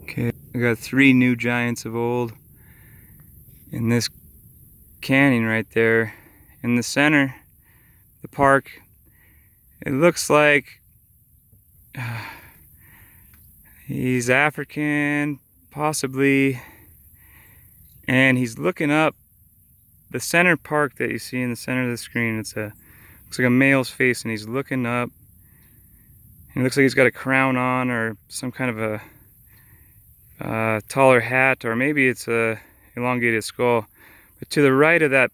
Okay, I got 3 new giants of old in this canyon right there in the center, the park. It looks like he's African, possibly, and he's looking up. The center park that you see in the center of the screen, looks like a male's face, and he's looking up. And it looks like he's got a crown on, or some kind of a taller hat, or maybe it's a elongated skull. But to the right of that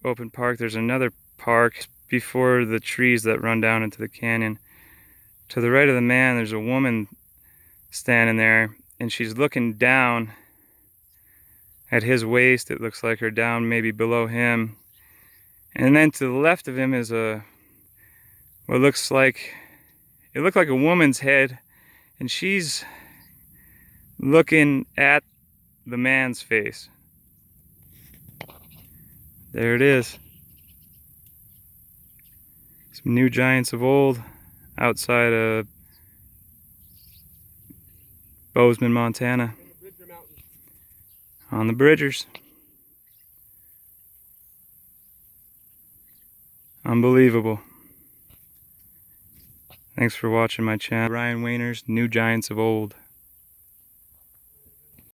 open park, there's another park before the trees that run down into the canyon. To the right of the man, there's a woman standing there, and she's looking down at his waist. It looks like her down maybe below him. And then to the left of him is it looked like a woman's head, and she's looking at the man's face. There it is. Some new giants of old outside of Bozeman, Montana. On the Bridgers. Unbelievable. Thanks for watching my channel. Ryan Wehner's New Giants of Old.